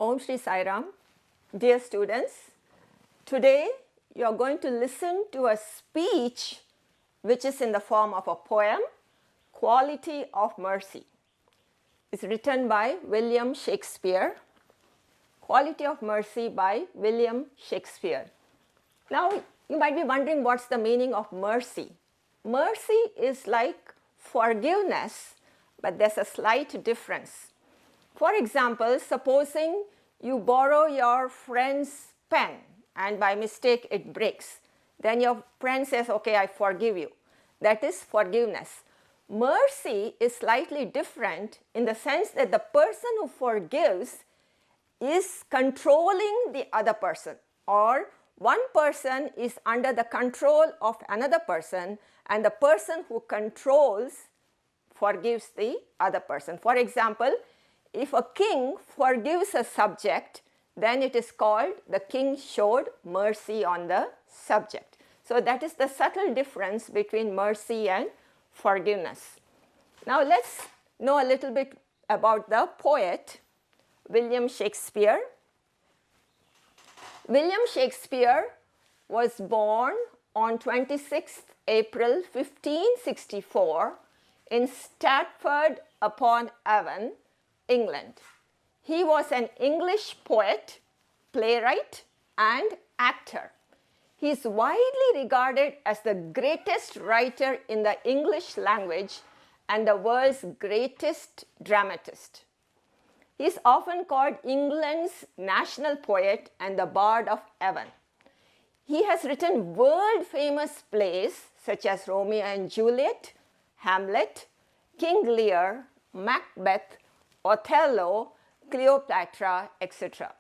Om Shri Sai Ram. Dear students, today you are going to listen to a speech which is in the form of a poem, Quality of Mercy. It's written by William Shakespeare. Quality of Mercy by William Shakespeare. Now, you might be wondering what's the meaning of mercy. Mercy is like forgiveness, but there's a slight difference. For example, supposing you borrow your friend's pen and by mistake it breaks. Then your friend says, okay, I forgive you. That is forgiveness. Mercy is slightly different in the sense that the person who forgives is controlling the other person, or one person is under the control of another person and the person who controls forgives the other person. For example, if a king forgives a subject, then it is called the king showed mercy on the subject. So that is the subtle difference between mercy and forgiveness. Now let's know a little bit about the poet William Shakespeare. William Shakespeare was born on 26th April 1564 in Stratford upon Avon, England. He was an English poet, playwright, and actor. He is widely regarded as the greatest writer in the English language and the world's greatest dramatist. He is often called England's national poet and the Bard of Avon. He has written world-famous plays such as Romeo and Juliet, Hamlet, King Lear, Macbeth, Othello, Cleopatra, etc.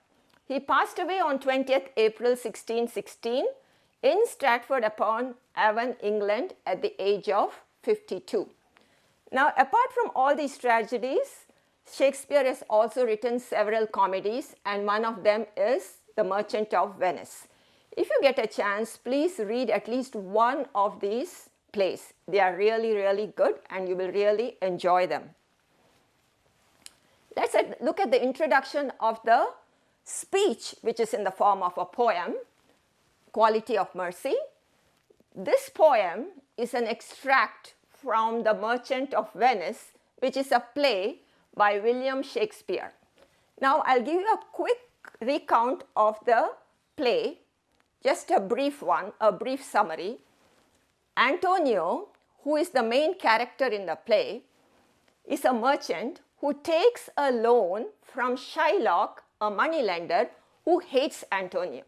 He passed away on 20th April 1616 in Stratford upon Avon, England at the age of 52. Now, apart from all these tragedies, Shakespeare has also written several comedies, and one of them is The Merchant of Venice. If you get a chance, please read at least one of these plays. They are really, really good and you will really enjoy them. Let's look at the introduction of the speech, which is in the form of a poem, Quality of Mercy. This poem is an extract from The Merchant of Venice, which is a play by William Shakespeare. Now, I'll give you a quick recount of the play, just a brief one, a brief summary. Antonio, who is the main character in the play, is a merchant who takes a loan from Shylock, a moneylender who hates Antonio.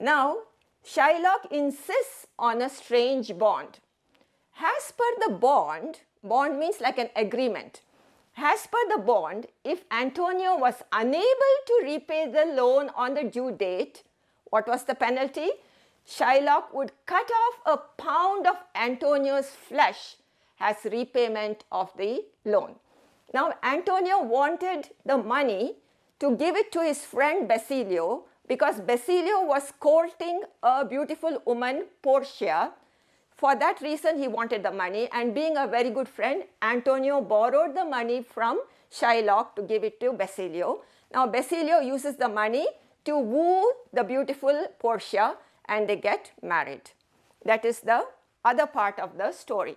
Now, Shylock insists on a strange bond. As per the bond means like an agreement. As per the bond, if Antonio was unable to repay the loan on the due date, what was the penalty? Shylock would cut off a pound of Antonio's flesh as repayment of the loan. Now, Antonio wanted the money to give it to his friend Basilio because Basilio was courting a beautiful woman, Portia. For that reason, he wanted the money, and being a very good friend, Antonio borrowed the money from Shylock to give it to Basilio. Now, Basilio uses the money to woo the beautiful Portia and they get married. That is the other part of the story.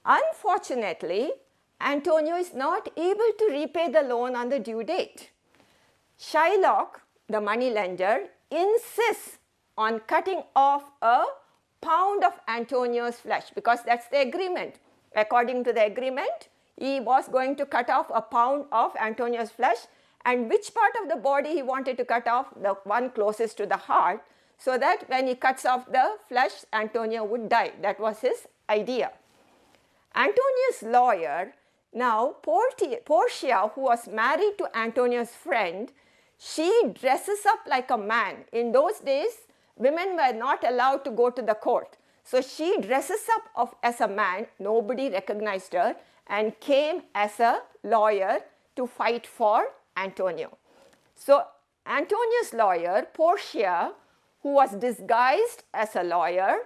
Unfortunately, Antonio is not able to repay the loan on the due date. Shylock, the moneylender, insists on cutting off a pound of Antonio's flesh because that's the agreement. According to the agreement, he was going to cut off a pound of Antonio's flesh, and which part of the body he wanted to cut off? The one closest to the heart, so that when he cuts off the flesh, Antonio would die. That was his idea. Antonio's lawyer, now Portia, who was married to Antonio's friend, she dresses up like a man. In those days, women were not allowed to go to the court. So she dresses up as a man, nobody recognized her, and came as a lawyer to fight for Antonio. So Antonio's lawyer, Portia, who was disguised as a lawyer,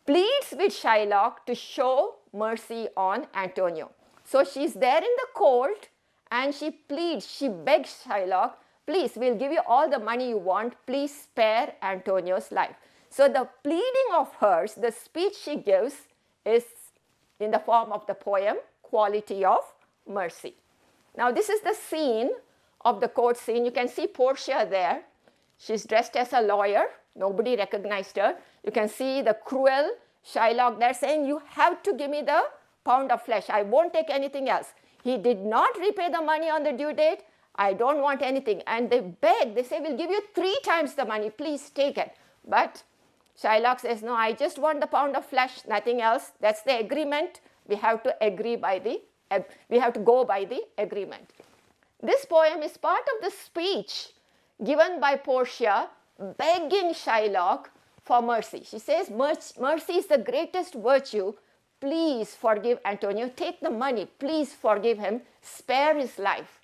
pleads with Shylock to show mercy on Antonio. So she's there in the court and she pleads, she begs Shylock, please, we'll give you all the money you want, please spare Antonio's life. So the pleading of hers, the speech she gives, is in the form of the poem, Quality of Mercy. Now this is the scene of the court scene. You can see Portia there. She's dressed as a lawyer. Nobody recognized her. You can see the cruel Shylock there saying, you have to give me the pound of flesh. I won't take anything else. He did not repay the money on the due date. I don't want anything. And they beg. They say, we'll give you 3 times the money. Please take it. But Shylock says, no, I just want the pound of flesh, nothing else. That's the agreement. We have to agree by the, we have to go by the agreement. This poem is part of the speech given by Portia begging Shylock for mercy. She says, mercy is the greatest virtue. Please forgive Antonio. Take the money. Please forgive him. Spare his life.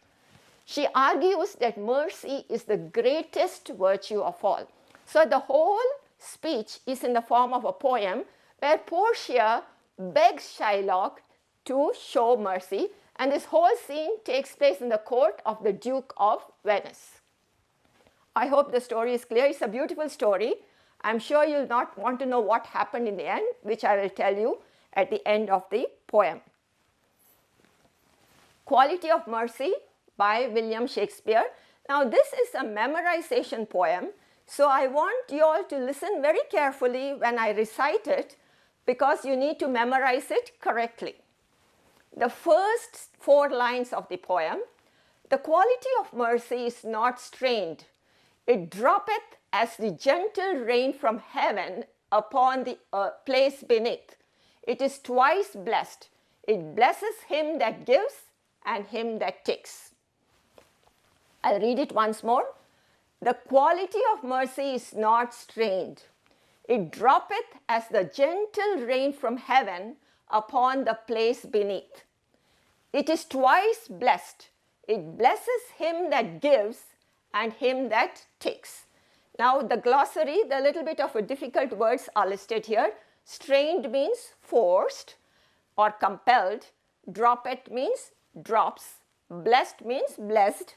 She argues that mercy is the greatest virtue of all. So the whole speech is in the form of a poem where Portia begs Shylock to show mercy, and this whole scene takes place in the court of the Duke of Venice. I hope the story is clear. It's a beautiful story. I'm sure you'll not want to know what happened in the end, which I will tell you at the end of the poem. Quality of Mercy by William Shakespeare. Now this is a memorization poem, so I want you all to listen very carefully when I recite it, because you need to memorize it correctly. The first 4 lines of the poem: the quality of mercy is not strained. It droppeth as the gentle rain from heaven upon the place beneath. It is twice blessed. It blesses him that gives and him that takes. I'll read it once more. The quality of mercy is not strained. It droppeth as the gentle rain from heaven upon the place beneath. It is twice blessed. It blesses him that gives and him that takes. Now the glossary, the little bit of a difficult words are listed here. Strained means forced or compelled. Droppeth means drops. Blessed means blessed.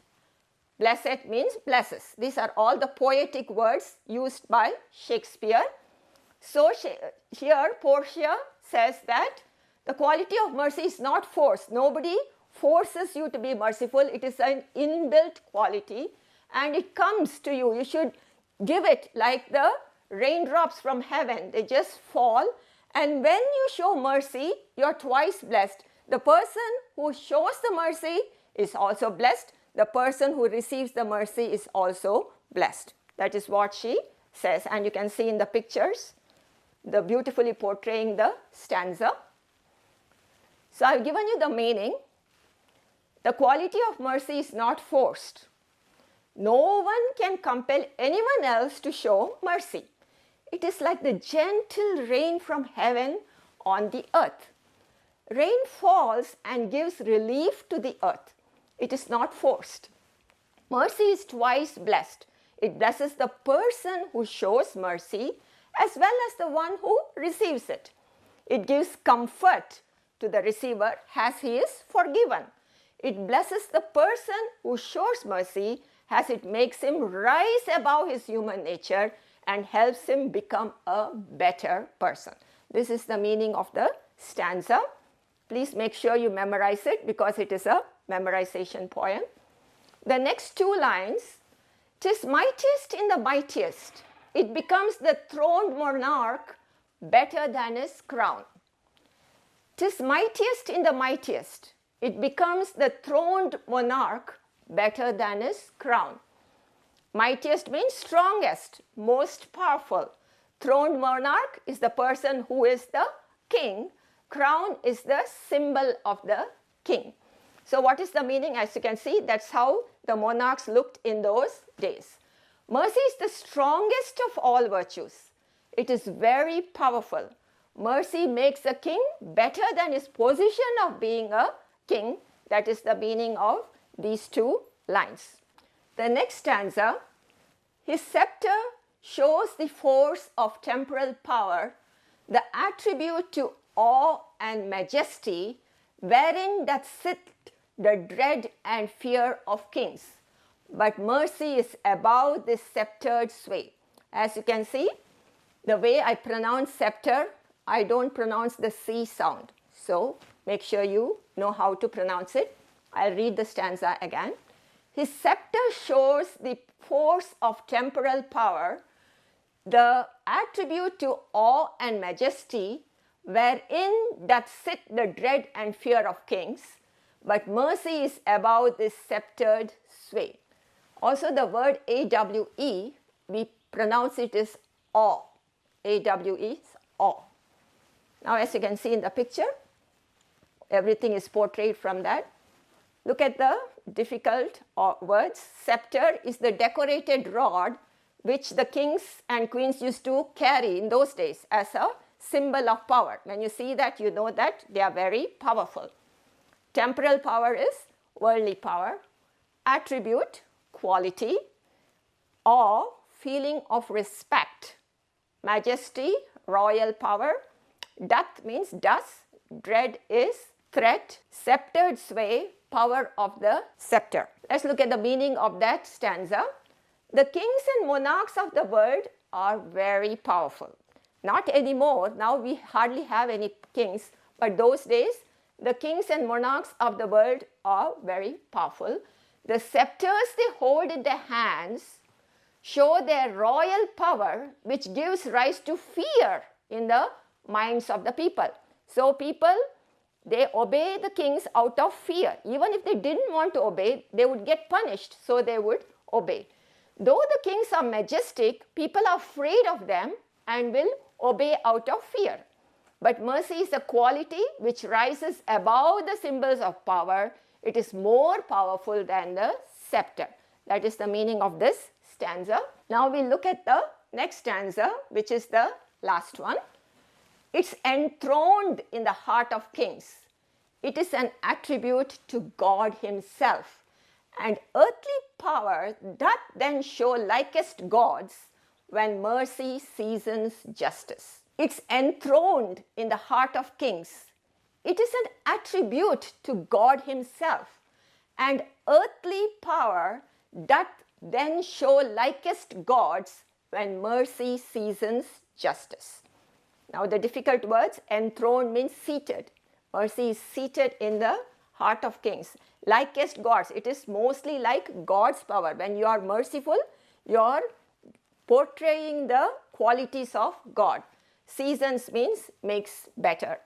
Blessed means blesses. These are all the poetic words used by Shakespeare. So here Portia says that the quality of mercy is not forced. Nobody forces you to be merciful. It is an inbuilt quality and it comes to you. You should give it like the raindrops from heaven. They just fall, and when you show mercy, you're twice blessed. The person who shows the mercy is also blessed. The person who receives the mercy is also blessed. That is what she says, and you can see in the pictures, the beautifully portraying the stanza. So I've given you the meaning. The quality of mercy is not forced. No one can compel anyone else to show mercy. It is like the gentle rain from heaven on the earth. Rain falls and gives relief to the earth. It is not forced. Mercy is twice blessed. It blesses the person who shows mercy as well as the one who receives it. It gives comfort to the receiver as he is forgiven. It blesses the person who shows mercy as it makes him rise above his human nature and helps him become a better person. This is the meaning of the stanza. Please make sure you memorize it because it is a memorization poem. The next 2 lines: "'Tis mightiest in the mightiest, it becomes the throned monarch better than his crown." 'Tis mightiest in the mightiest, it becomes the throned monarch better than his crown. Mightiest means strongest, most powerful. Throned monarch is the person who is the king. Crown is the symbol of the king. So what is the meaning? As you can see, that's how the monarchs looked in those days. Mercy is the strongest of all virtues. It is very powerful. Mercy makes a king better than his position of being a king. That is the meaning of these 2 lines. The next stanza: "His scepter shows the force of temporal power, the attribute to awe and majesty, wherein doth sit the dread and fear of kings. but mercy is above this sceptered sway. As you can see, the way I pronounce scepter, I don't pronounce the C sound. So make sure you know how to pronounce it. I'll read the stanza again. His scepter shows the force of temporal power, the attribute to awe and majesty, wherein doth sit the dread and fear of kings, but mercy is above this sceptered sway. Also the word AWE, we pronounce it as awe. AWE is awe. Now as you can see in the picture, everything is portrayed from that. Look at the difficult words. Scepter is the decorated rod which the kings and queens used to carry in those days as a symbol of power. When you see that, you know that they are very powerful. Temporal power is worldly power. Attribute, quality. Awe, feeling of respect. Majesty, royal power. Doth means does. Dread is threat. Sceptered sway, power of the scepter. Let's look at the meaning of that stanza. The kings and monarchs of the world are very powerful. Not anymore. Now we hardly have any kings, but those days the kings and monarchs of the world are very powerful. The scepters they hold in their hands show their royal power, which gives rise to fear in the minds of the people. So people, they obey the kings out of fear. Even if they didn't want to obey, they would get punished, so they would obey. Though the kings are majestic, people are afraid of them and will obey out of fear. But mercy is a quality which rises above the symbols of power. It is more powerful than the scepter. That is the meaning of this stanza. Now we look at the next stanza, which is the last one. It's enthroned in the heart of kings. It is an attribute to God himself. And earthly power doth then show likest gods when mercy seasons justice. It's enthroned in the heart of kings. It is an attribute to God himself. And earthly power doth then show likest gods when mercy seasons justice. Now the difficult words, enthroned means seated. Mercy is seated in the heart of kings. Likest gods, it is mostly like God's power. When you are merciful, you are portraying the qualities of God. Seasons means makes better.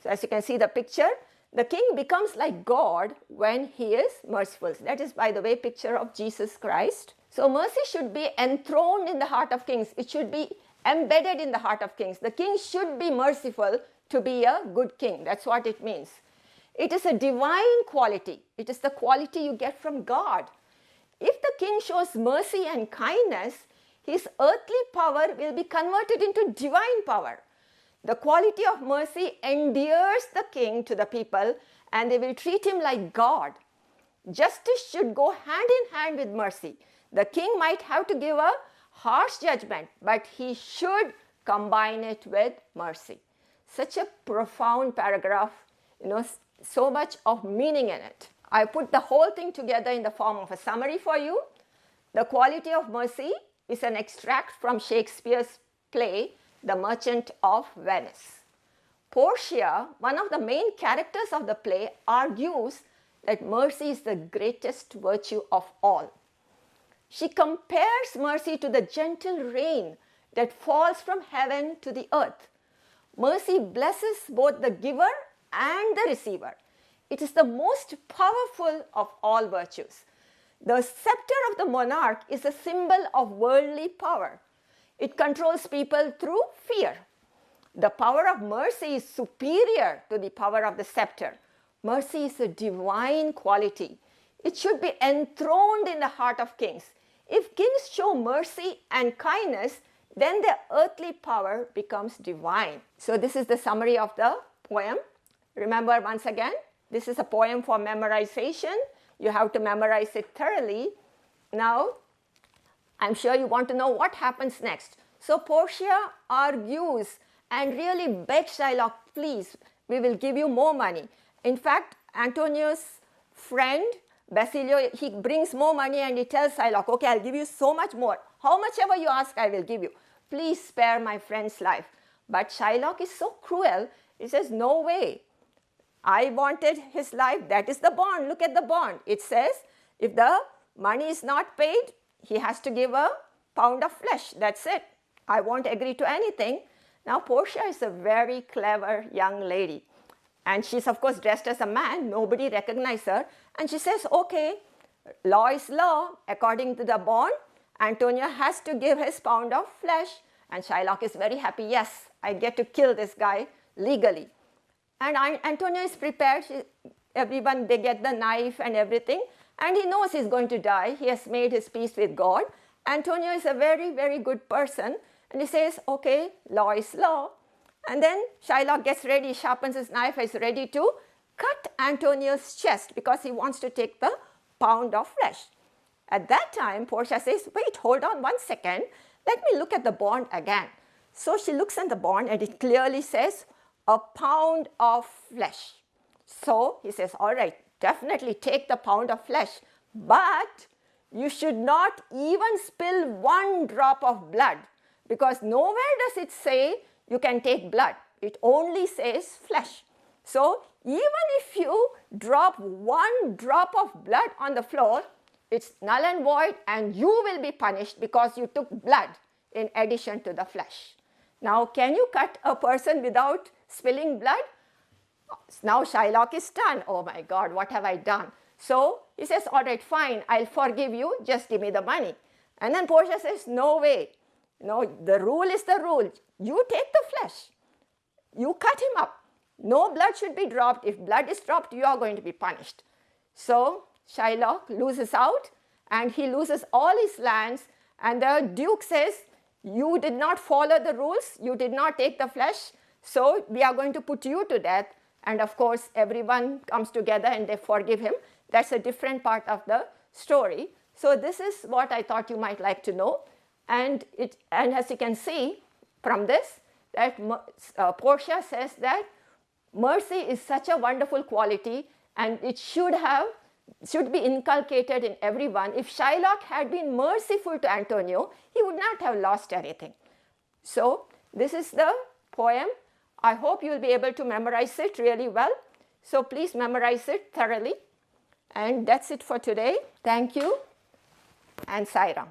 So as you can see the picture, the king becomes like God when he is merciful. That is, by the way, picture of Jesus Christ. So mercy should be enthroned in the heart of kings. It should be embedded in the heart of kings. The king should be merciful to be a good king. That's what it means. It is a divine quality. It is the quality you get from God. If the king shows mercy and kindness, his earthly power will be converted into divine power. The quality of mercy endears the king to the people, and they will treat him like God. Justice should go hand in hand with mercy. The king might have to give a harsh judgment, but he should combine it with mercy. Such a profound paragraph, so much of meaning in it. I put the whole thing together in the form of a summary for you. The quality of mercy is an extract from Shakespeare's play, The Merchant of Venice. Portia, one of the main characters of the play, argues that mercy is the greatest virtue of all. She compares mercy to the gentle rain that falls from heaven to the earth. Mercy blesses both the giver and the receiver. It is the most powerful of all virtues. The scepter of the monarch is a symbol of worldly power. It controls people through fear. The power of mercy is superior to the power of the scepter. Mercy is a divine quality. It should be enthroned in the heart of kings. If kings show mercy and kindness, then their earthly power becomes divine. So this is the summary of the poem. Remember once again, this is a poem for memorization. You have to memorize it thoroughly. Now, I'm sure you want to know what happens next. So Portia argues and really begs Shylock, please, we will give you more money. In fact, Antonio's friend Basilio, he brings more money and he tells Shylock, okay, I'll give you so much more. How much ever you ask, I will give you. Please spare my friend's life. But Shylock is so cruel, he says, no way. I wanted his life, that is the bond, look at the bond. It says, if the money is not paid, he has to give a pound of flesh, that's it. I won't agree to anything. Now Portia is a very clever young lady. And she's of course dressed as a man, nobody recognizes her. And she says, okay, law is law. According to the bond, Antonio has to give his pound of flesh. And Shylock is very happy, yes, I get to kill this guy legally. And Antonio is prepared, everyone, they get the knife and everything. And he knows he's going to die, he has made his peace with God. Antonio is a very, very good person. And he says, okay, law is law. And then Shylock gets ready, sharpens his knife, is ready to cut Antonio's chest because he wants to take the pound of flesh. At that time, Portia says, wait, hold on 1 second, let me look at the bond again. So she looks at the bond and it clearly says, a pound of flesh. So he says, all right, definitely take the pound of flesh, but you should not even spill 1 drop of blood, because nowhere does it say you can take blood. It only says flesh. So even if you drop 1 drop of blood on the floor, it's null and void and you will be punished because you took blood in addition to the flesh. Now can you cut a person without spilling blood? Now Shylock is stunned. Oh my God, what have I done? So he says, all right, fine, I'll forgive you, just give me the money. And then Portia says, no way. No, the rule is the rule. You take the flesh. You cut him up. No blood should be dropped. If blood is dropped, you are going to be punished. So Shylock loses out and he loses all his lands. And the Duke says, you did not follow the rules. You did not take the flesh. So we are going to put you to death. And of course, everyone comes together and they forgive him. That's a different part of the story. So this is what I thought you might like to know. And as you can see from this, that Portia says that mercy is such a wonderful quality and it should be inculcated in everyone. If Shylock had been merciful to Antonio, he would not have lost anything. So this is the poem. I hope you will be able to memorize it really well. So please memorize it thoroughly. And that's it for today. Thank you and Sai Ram.